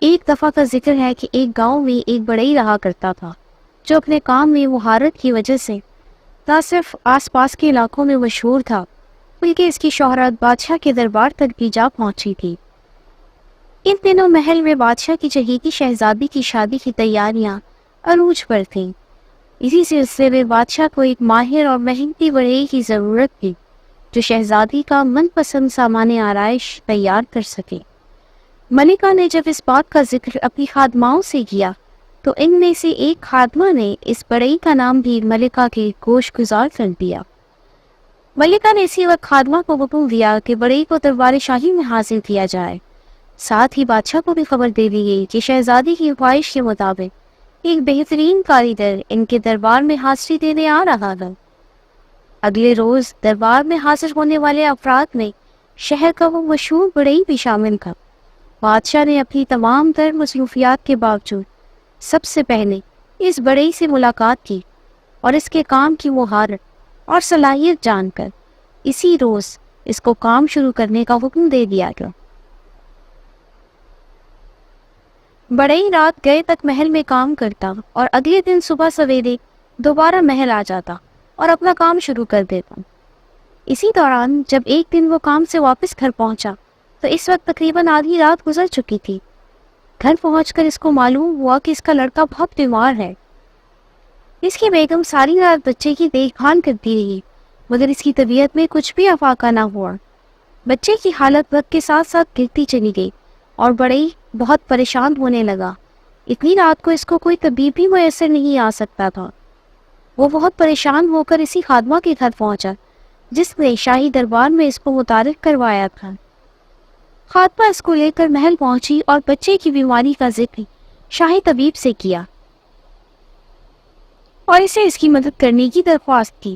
ایک دفعہ کا ذکر ہے کہ ایک گاؤں میں ایک بڑئی رہا کرتا تھا جو اپنے کام میں مہارت کی وجہ سے نہ صرف آس پاس کے علاقوں میں مشہور تھا بلکہ اس کی شہرت بادشاہ کے دربار تک بھی جا پہنچی تھی۔ ان دنوں محل میں بادشاہ کی چہیتی شہزادی کی شادی کی تیاریاں عروج پر تھیں۔ اسی سلسلے میں بادشاہ کو ایک ماہر اور محنتی بڑئی کی ضرورت تھی جو شہزادی کا من پسند سامان آرائش تیار کر سکے۔ ملکہ نے جب اس بات کا ذکر اپنی خادماؤں سے کیا تو ان میں سے ایک خادمہ نے اس بڑئی کا نام بھی ملکہ کے گوش گزار کر دیا۔ ملکہ نے اسی وقت خادمہ کو حکم دیا کہ بڑئی کو دربار شاہی میں حاصل کیا جائے۔ ساتھ ہی بادشاہ کو بھی خبر دے دی گئی کہ شہزادی کی خواہش کے مطابق ایک بہترین کاریگر ان کے دربار میں حاضری دینے آ رہا تھا۔ اگلے روز دربار میں حاضر ہونے والے افراد میں شہر کا وہ مشہور بڑئی بھی شامل تھا۔ بادشاہ نے اپنی تمام تر مصروفیات کے باوجود سب سے پہلے اس بڑئی سے ملاقات کی اور اس کے کام کی مہارت اور صلاحیت جان کر اسی روز اس کو کام شروع کرنے کا حکم دے دیا گیا۔ بڑئی رات گئے تک محل میں کام کرتا اور اگلے دن صبح سویرے دوبارہ محل آ جاتا اور اپنا کام شروع کر دیتا۔ اسی دوران جب ایک دن وہ کام سے واپس گھر پہنچا تو اس وقت تقریباً آدھی رات گزر چکی تھی۔ گھر پہنچ کر اس کو معلوم ہوا کہ اس کا لڑکا بہت بیمار ہے۔ اس کی بیگم ساری رات بچے کی دیکھ بھال کرتی رہی مگر اس کی طبیعت میں کچھ بھی افاقہ نہ ہوا۔ بچے کی حالت وقت کے ساتھ ساتھ گرتی چلی گئی اور بڑئی بہت پریشان ہونے لگا۔ اتنی رات کو اس کو کوئی طبیب بھی میسر نہیں آ سکتا تھا۔ وہ بہت پریشان ہو کر اسی خادمہ کے گھر پہنچا جس نے شاہی دربار میں اس کو متعارف کروایا تھا۔ خادمہ اس کو لے کر محل پہنچی اور بچے کی بیماری کا ذکر شاہی طبیب سے کیا اور اسے اس کی مدد کرنے کی درخواست کی۔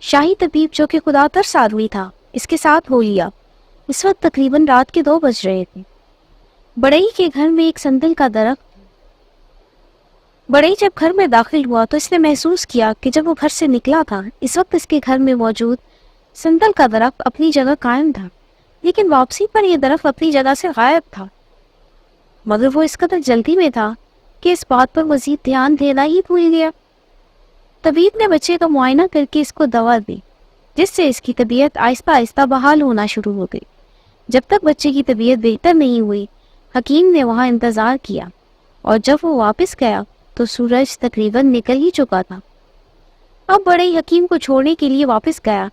شاہی طبیب جو کہ خدا ترس آدمی تھا اس کے ساتھ ہو لیا۔ اس وقت تقریباً رات کے 2 بج رہے تھے۔ بڑئی کے گھر میں ایک سندل کا درخت۔ بڑئی جب گھر میں داخل ہوا تو اس نے محسوس کیا کہ جب وہ گھر سے نکلا تھا اس وقت اس کے گھر میں موجود سندل کا درخت اپنی جگہ قائم تھا، لیکن واپسی پر یہ درخت اپنی جگہ سے غائب تھا۔ مگر وہ اس قدر جلدی میں تھا کہ اس بات پر مزید دھیان دینا ہی بھول گیا۔ طبیب نے بچے کا معائنہ کر کے اس کو دوا دی جس سے اس کی طبیعت آہستہ آہستہ بحال ہونا شروع ہو گئی۔ جب تک بچے کی طبیعت بہتر نہیں ہوئی حکیم نے وہاں انتظار کیا اور جب وہ واپس گیا تو سورج تقریباً نکل ہی چکا تھا۔ اب بڑئی حکیم کو چھوڑنے کے لیے واپس گیا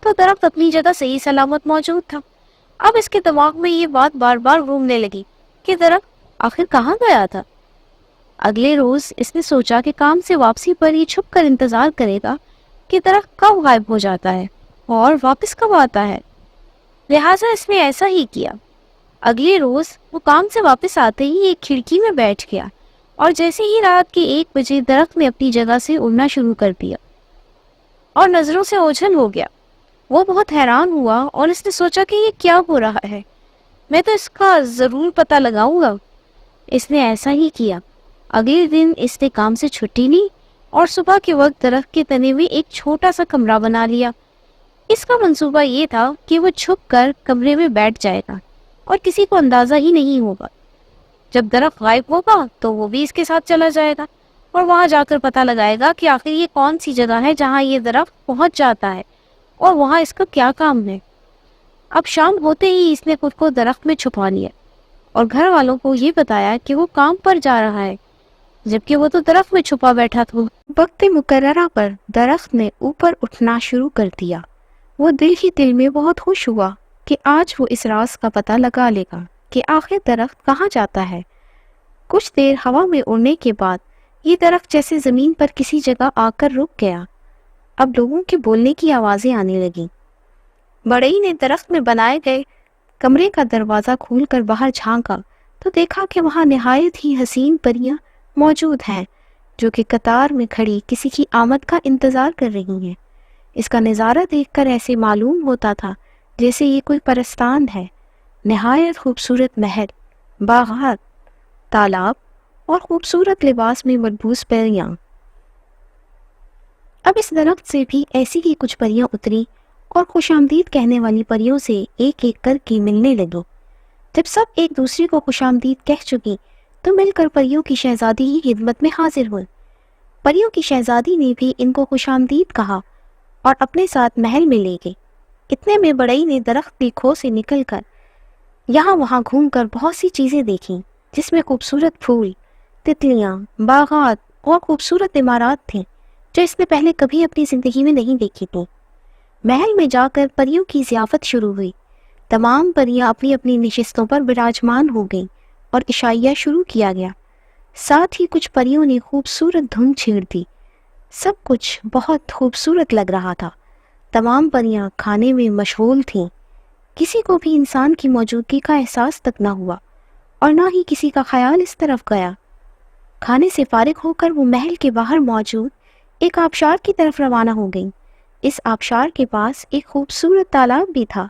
تو درخت اپنی جگہ صحیح سلامت موجود تھا۔ اب اس کے دماغ میں یہ بات بار بار گھومنے لگی کہ درخت آخر کہاں گیا تھا۔ اگلے روز اس نے سوچا کہ کام سے واپسی پر یہ چھپ کر انتظار کرے گا کہ درخت کب غائب ہو جاتا ہے اور واپس کب آتا ہے، لہٰذا اس نے ایسا ہی کیا۔ اگلے روز وہ کام سے واپس آتے ہی ایک کھڑکی میں بیٹھ گیا اور جیسے ہی رات کے 1 بجے درخت نے اپنی جگہ سے اڑنا شروع کر دیا اور نظروں سے اوجھل ہو گیا۔ وہ بہت حیران ہوا اور اس نے سوچا کہ یہ کیا ہو رہا ہے، میں تو اس کا ضرور پتہ لگاؤں گا۔ اس نے ایسا ہی کیا۔ اگلے دن اس نے کام سے چھٹی لی اور صبح کے وقت درخت کے تنے میں ایک چھوٹا سا کمرہ بنا لیا۔ اس کا منصوبہ یہ تھا کہ وہ چھپ کر کمرے میں بیٹھ جائے گا اور کسی کو اندازہ ہی نہیں ہوگا۔ جب درخت غائب ہوگا تو وہ بھی اس کے ساتھ چلا جائے گا اور وہاں جا کر پتہ لگائے گا کہ آخر یہ کون سی جگہ ہے جہاں یہ درخت پہنچ جاتا ہے اور وہاں اس کا کیا کام ہے۔ اب شام ہوتے ہی اس نے خود کو درخت میں چھپا لیا اور گھر والوں کو یہ بتایا کہ وہ کام پر جا رہا ہے جبکہ وہ تو درخت میں چھپا بیٹھا تھا۔ وقت مقررہ پر درخت نے اوپر اٹھنا شروع کر دیا۔ وہ دل ہی دل میں بہت خوش ہوا کہ آج وہ اس راز کا پتہ لگا لے گا کہ آخر درخت کہاں جاتا ہے۔ کچھ دیر ہوا میں اڑنے کے بعد یہ درخت جیسے زمین پر کسی جگہ آ کر رک گیا۔ اب لوگوں کے بولنے کی آوازیں آنے لگیں۔ بڑئی نے درخت میں بنائے گئے کمرے کا دروازہ کھول کر باہر جھانکا تو دیکھا کہ وہاں نہایت ہی حسین پریاں موجود ہیں جو کہ قطار میں کھڑی کسی کی آمد کا انتظار کر رہی ہیں۔ اس کا نظارہ دیکھ کر ایسے معلوم ہوتا تھا جیسے یہ کوئی پرستان ہے۔ نہایت خوبصورت محل، باغات، تالاب اور خوبصورت لباس میں ملبوس پریاں۔ اب اس درخت سے بھی ایسی ہی کچھ پریاں اتری اور خوش آمدید کہنے والی پریوں سے ایک ایک کر کے ملنے لگی۔ جب سب ایک دوسرے کو خوش آمدید کہہ چکی تو مل کر پریوں کی شہزادی کی خدمت میں حاضر ہوئے۔ پریوں کی شہزادی نے بھی ان کو خوش آمدید کہا اور اپنے ساتھ محل میں لے گئی۔ اتنے میں بڑئی نے درخت کی کھو سے نکل کر یہاں وہاں گھوم کر بہت سی چیزیں دیکھیں، جس میں خوبصورت پھول، تتلیاں، باغات اور خوبصورت عمارات تھیں جو اس نے پہلے کبھی اپنی زندگی میں نہیں دیکھی تھی۔ محل میں جا کر پریوں کی ضیافت شروع ہوئی۔ تمام پریاں اپنی اپنی نشستوں پر براجمان ہو گئیں اور عشائیہ شروع کیا گیا۔ ساتھ ہی کچھ پریوں نے خوبصورت دھن چھیڑ دی۔ سب کچھ بہت خوبصورت لگ رہا تھا۔ تمام پریاں کھانے میں مشغول تھیں۔ کسی کو بھی انسان کی موجودگی کا احساس تک نہ ہوا اور نہ ہی کسی کا خیال اس طرف گیا۔ کھانے سے فارغ ہو کر وہ محل کے باہر موجود ایک آبشار کی طرف روانہ ہو گئیں۔ اس آبشار کے پاس ایک خوبصورت تالاب بھی تھا۔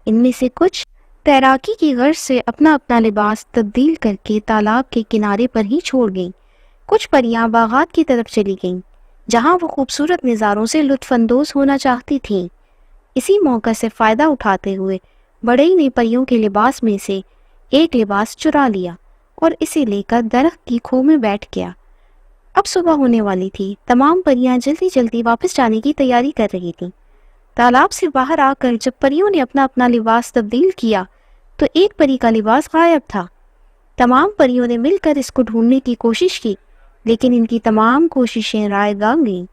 ان میں سے کچھ تیراکی کی غرض سے اپنا اپنا لباس تبدیل کر کے تالاب کے کنارے پر ہی چھوڑ گئیں۔ کچھ پریاں باغات کی طرف چلی گئیں، جہاں وہ خوبصورت نظاروں سے لطف اندوز ہونا چاہتی تھیں۔ اسی موقع سے فائدہ اٹھاتے ہوئے بڑئی نے پریوں کے لباس میں سے ایک لباس چرا لیا اور اسے لے کر درخت کی کھو میں بیٹھ گیا۔ اب صبح ہونے والی تھی۔ تمام پریاں جلدی جلدی واپس جانے کی تیاری کر رہی تھیں۔ تالاب سے باہر آ کر جب پریوں نے اپنا اپنا لباس تبدیل کیا تو ایک پری کا لباس غائب تھا۔ تمام پریوں نے مل کر اس کو ڈھونڈنے کی کوشش کی، لیکن ان کی تمام کوششیں رائے گاں گئیں۔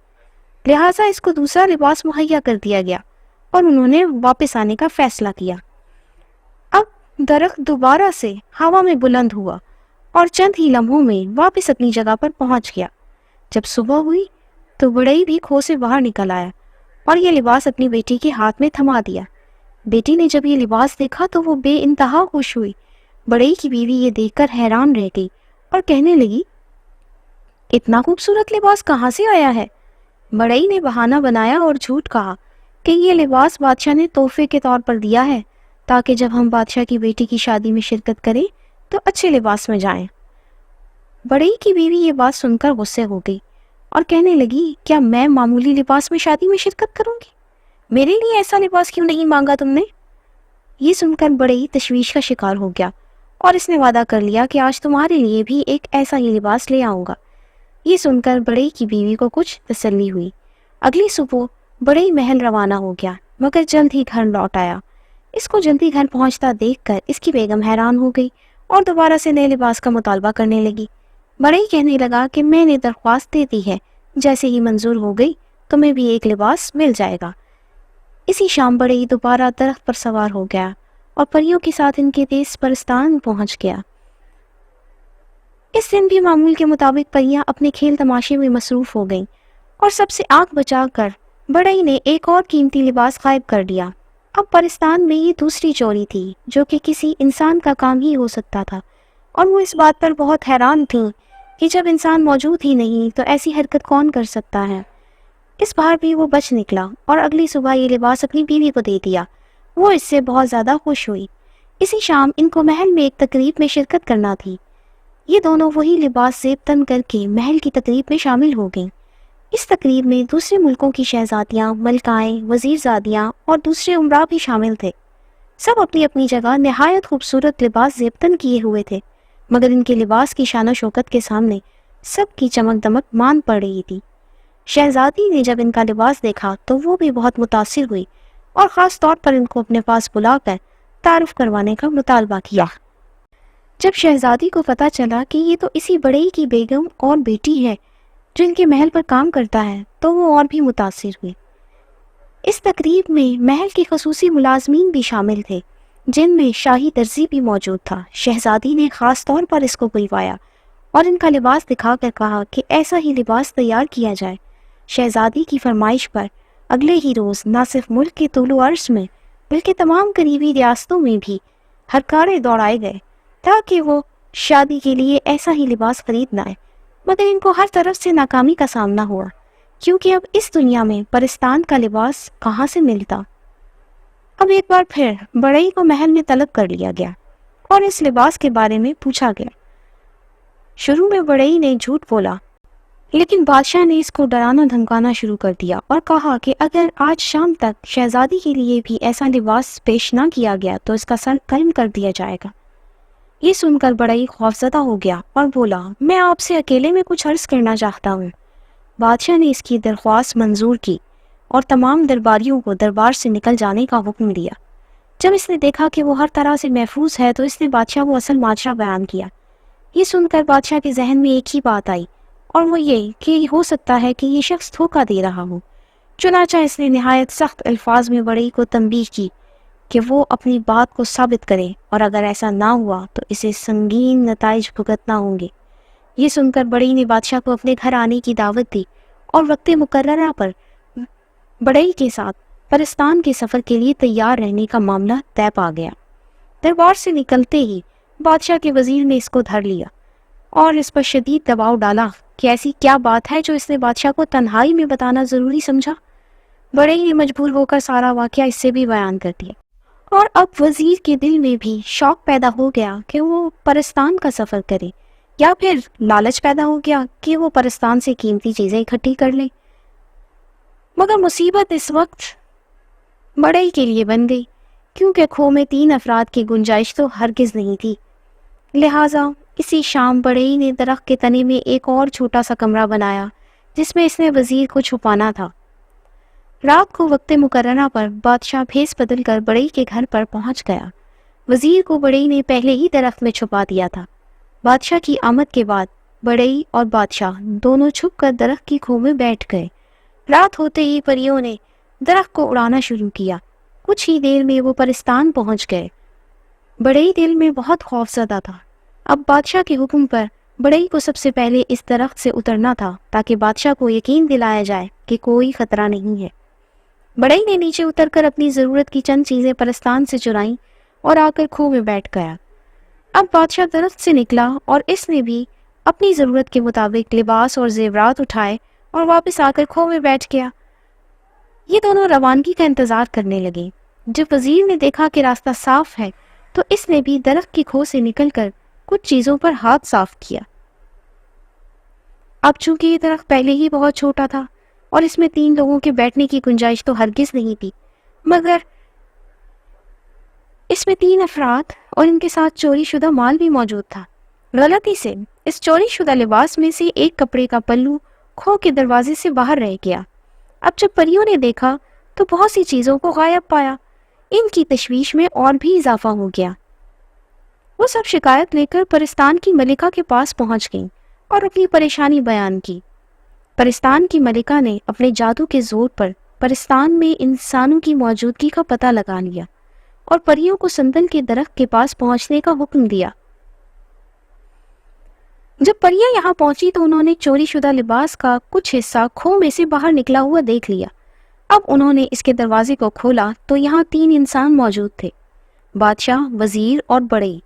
لہٰذا اس کو دوسرا لباس مہیا کر دیا گیا اور انہوں نے واپس آنے کا فیصلہ کیا۔ اب درخت دوبارہ سے ہوا میں بلند ہوا اور چند ہی لمحوں میں واپس اپنی جگہ پر پہنچ گیا۔ جب صبح ہوئی تو بڑئی بھی کھو سے باہر نکل آیا اور یہ لباس اپنی بیٹی کے ہاتھ میں تھما دیا۔ بیٹی نے جب یہ لباس دیکھا تو وہ بے انتہا خوش ہوئی۔ بڑئی کی بیوی یہ دیکھ کر حیران رہ گئی اور کہنے لگی، اتنا خوبصورت لباس کہاں سے آیا ہے؟ بڑئی نے بہانہ بنایا اور جھوٹ کہا کہ یہ لباس بادشاہ نے تحفے کے طور پر دیا ہے تاکہ جب ہم بادشاہ کی بیٹی کی شادی میں شرکت کریں تو اچھے لباس میں جائیں۔ بڑئی کی بیوی یہ بات سن کر غصے ہو گئی اور کہنے لگی، کیا میں معمولی لباس میں شادی میں شرکت کروں گی؟ میرے لیے ایسا لباس کیوں نہیں مانگا تم نے؟ یہ سن کر بڑئی تشویش کا شکار ہو گیا اور اس نے وعدہ کر لیا کہ آج تمہارے لیے بھی ایک ایسا ہی لباس لے آؤں گا۔ یہ سن کر بڑئی کی بیوی کو کچھ تسلی ہوئی۔ اگلی صبح بڑئی محل روانہ ہو گیا مگر جلد ہی گھر لوٹ آیا۔ اس کو جلدی گھر پہنچتا دیکھ کر اس کی بیگم حیران ہو گئی اور دوبارہ سے نئے لباس کا مطالبہ کرنے لگی۔ بڑئی کہنے لگا کہ میں نے درخواست دے دی ہے، جیسے ہی منظور ہو گئی تمہیں بھی ایک لباس مل جائے گا۔ اسی شام بڑئی دوبارہ درخت پر سوار ہو گیا اور پریوں کے ساتھ ان کے دیس پرستان پہنچ گیا۔ اس دن بھی معمول کے مطابق پریاں اپنے کھیل تماشے میں مصروف ہو گئیں اور سب سے آنکھ بچا کر بڑئی نے ایک اور قیمتی لباس غائب کر دیا۔ اب پرستان میں یہ دوسری چوری تھی جو کہ کسی انسان کا کام ہی ہو سکتا تھا، اور وہ اس بات پر بہت حیران تھیں کہ جب انسان موجود ہی نہیں تو ایسی حرکت کون کر سکتا ہے۔ اس بار بھی وہ بچ نکلا اور اگلی صبح یہ لباس اپنی بیوی کو دے دیا۔ وہ اس سے بہت زیادہ خوش ہوئی۔ اسی شام ان کو محل میں ایک تقریب میں شرکت کرنا تھی۔ یہ دونوں وہی لباس زیب تن کر کے محل کی تقریب میں شامل ہو گئیں۔ اس تقریب میں دوسرے ملکوں کی شہزادیاں، ملکائیں، وزیرزادیاں اور دوسرے امراء بھی شامل تھے۔ سب اپنی اپنی جگہ نہایت خوبصورت لباس زیب تن کیے ہوئے تھے، مگر ان کے لباس کی شان و شوکت کے سامنے سب کی چمک دمک مان پڑ رہی تھی۔ شہزادی نے جب ان کا لباس دیکھا تو وہ بھی بہت متاثر ہوئی اور خاص طور پر ان کو اپنے پاس بلا کر تعارف کروانے کا مطالبہ کیا۔ جب شہزادی کو پتہ چلا کہ یہ تو اسی بڑئی کی بیگم اور بیٹی ہے جو ان کے محل پر کام کرتا ہے تو وہ اور بھی متاثر ہوئی۔ اس تقریب میں محل کے خصوصی ملازمین بھی شامل تھے، جن میں شاہی درزی بھی موجود تھا۔ شہزادی نے خاص طور پر اس کو بلوایا اور ان کا لباس دکھا کر کہا کہ ایسا ہی لباس تیار کیا جائے۔ شہزادی کی فرمائش پر اگلے ہی روز نہ صرف ملک کے طول و عرض میں بلکہ تمام قریبی ریاستوں میں بھی ہرکارے دوڑائے گئے تاکہ وہ شادی کے لیے ایسا ہی لباس خرید لائیں، مگر ان کو ہر طرف سے ناکامی کا سامنا ہوا، کیونکہ اب اس دنیا میں پرستان کا لباس کہاں سے ملتا۔ اب ایک بار پھر بڑئی کو محل میں طلب کر لیا گیا اور اس لباس کے بارے میں پوچھا گیا۔ شروع میں بڑئی نے جھوٹ بولا، لیکن بادشاہ نے اس کو ڈرانا دھمکانا شروع کر دیا اور کہا کہ اگر آج شام تک شہزادی کے لیے بھی ایسا لباس پیش نہ کیا گیا تو اس کا سر قلم کر دیا جائے گا۔ یہ سن کر بڑا ہی خوفزدہ ہو گیا اور بولا، میں آپ سے اکیلے میں کچھ عرض کرنا چاہتا ہوں۔ بادشاہ نے اس کی درخواست منظور کی اور تمام درباریوں کو دربار سے نکل جانے کا حکم دیا۔ جب اس نے دیکھا کہ وہ ہر طرح سے محفوظ ہے تو اس نے بادشاہ کو اصل ماجرا بیان کیا۔ یہ سن کر بادشاہ کے ذہن میں ایک ہی بات آئی، اور وہ یہ کہ ہو سکتا ہے کہ یہ شخص دھوکہ دے رہا ہو۔ چنانچہ اس نے نہایت سخت الفاظ میں بڑئی کو تنبیہ کی کہ وہ اپنی بات کو ثابت کرے، اور اگر ایسا نہ ہوا تو اسے سنگین نتائج بھگتنا ہوں گے۔ یہ سن کر بڑئی نے بادشاہ کو اپنے گھر آنے کی دعوت دی اور وقت مقررہ پر بڑئی کے ساتھ پرستان کے سفر کے لیے تیار رہنے کا معاملہ طے پا گیا۔ دربار سے نکلتے ہی بادشاہ کے وزیر نے اس کو دھر لیا اور اس پر شدید دباؤ ڈالا کہ ایسی کیا بات ہے جو اس نے بادشاہ کو تنہائی میں بتانا ضروری سمجھا۔ بڑئی نے مجبور ہو کر سارا واقعہ اس سے بھی بیان کر دیا، اور اب وزیر کے دل میں بھی شوق پیدا ہو گیا کہ وہ پرستان کا سفر کرے، یا پھر لالچ پیدا ہو گیا کہ وہ پرستان سے قیمتی چیزیں اکٹھی کر لے۔ مگر مصیبت اس وقت بڑئی کے لیے بن گئی، کیونکہ کھو میں 3 افراد کی گنجائش تو ہرگز نہیں تھی۔ لہٰذا اسی شام بڑئی نے درخت کے تنے میں ایک اور چھوٹا سا کمرہ بنایا جس میں اس نے وزیر کو چھپانا تھا۔ رات کو وقت مقررہ پر بادشاہ بھیس بدل کر بڑئی کے گھر پر پہنچ گیا۔ وزیر کو بڑئی نے پہلے ہی درخت میں چھپا دیا تھا۔ بادشاہ کی آمد کے بعد بڑئی اور بادشاہ دونوں چھپ کر درخت کی کھو میں بیٹھ گئے۔ رات ہوتے ہی پریوں نے درخت کو اڑانا شروع کیا۔ کچھ ہی دیر میں وہ پرستان پہنچ گئے۔ بڑئی دل میں بہت خوف زدہ تھا۔ اب بادشاہ کے حکم پر بڑئی کو سب سے پہلے اس درخت سے اترنا تھا تاکہ بادشاہ کو یقین دلایا جائے کہ کوئی خطرہ نہیں ہے۔ بڑئی نے نیچے اتر کر اپنی ضرورت کی چند چیزیں پرستان سے چرائیں اور آ کر کھو میں بیٹھ گیا۔ اب بادشاہ درخت سے نکلا اور اس نے بھی اپنی ضرورت کے مطابق لباس اور زیورات اٹھائے اور واپس آ کر کھو میں بیٹھ گیا۔ یہ دونوں روانگی کا انتظار کرنے لگے۔ جب وزیر نے دیکھا کہ راستہ صاف ہے تو اس نے بھی درخت کی کھو سے نکل کر کچھ چیزوں پر ہاتھ صاف کیا۔ اب چونکہ یہ درخت پہلے ہی بہت چھوٹا تھا اور اس میں 3 لوگوں کے بیٹھنے کی گنجائش تو ہرگز نہیں تھی، مگر اس میں 3 افراد اور ان کے ساتھ چوری شدہ مال بھی موجود تھا۔ غلطی سے اس چوری شدہ لباس میں سے ایک کپڑے کا پلو کھو کے دروازے سے باہر رہ گیا۔ اب جب پریوں نے دیکھا تو بہت سی چیزوں کو غائب پایا۔ ان کی تشویش میں اور بھی اضافہ ہو گیا۔ وہ سب شکایت لے کر پرستان کی ملکہ کے پاس پہنچ گئیں اور اپنی پریشانی بیان کی۔ پرستان کی ملکہ نے اپنے جادو کے زور پر پرستان میں انسانوں کی موجودگی کا پتہ لگا لیا اور پریوں کو سندل کے درخت کے پاس پہنچنے کا حکم دیا۔ جب پریاں یہاں پہنچی تو انہوں نے چوری شدہ لباس کا کچھ حصہ کھو میں سے باہر نکلا ہوا دیکھ لیا۔ اب انہوں نے اس کے دروازے کو کھولا تو یہاں 3 انسان موجود تھے، بادشاہ، وزیر اور بڑئی۔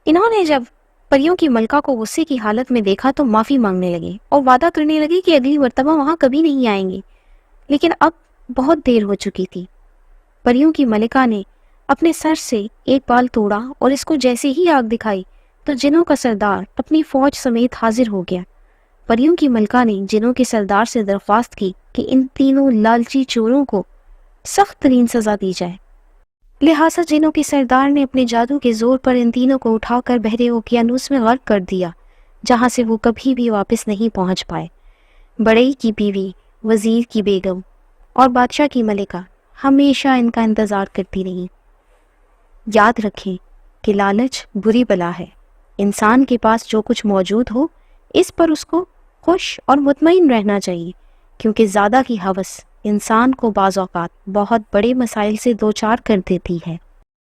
انہوں نے جب پریوں کی ملکہ کو غصے کی حالت میں دیکھا تو معافی مانگنے لگے اور وعدہ کرنے لگے کہ اگلی مرتبہ وہاں کبھی نہیں آئیں گے، لیکن اب بہت دیر ہو چکی تھی۔ پریوں کی ملکہ نے اپنے سر سے ایک بال توڑا اور اس کو جیسے ہی آگ دکھائی تو جنوں کا سردار اپنی فوج سمیت حاضر ہو گیا۔ پریوں کی ملکہ نے جنوں کے سردار سے درخواست کی کہ ان تینوں لالچی چوروں کو سخت ترین سزا دی جائے۔ لہٰذا جنوں کے سردار نے اپنے جادو کے زور پر ان تینوں کو اٹھا کر بحر اوقیانوس میں غرق کر دیا، جہاں سے وہ کبھی بھی واپس نہیں پہنچ پائے۔ بڑئی کی بیوی، وزیر کی بیگم اور بادشاہ کی ملکہ ہمیشہ ان کا انتظار کرتی رہی۔ یاد رکھیں کہ لالچ بری بلا ہے۔ انسان کے پاس جو کچھ موجود ہو اس پر اس کو خوش اور مطمئن رہنا چاہیے، کیونکہ زیادہ کی ہوس انسان کو بعض اوقات بہت بڑے مسائل سے دوچار کر دیتی ہے۔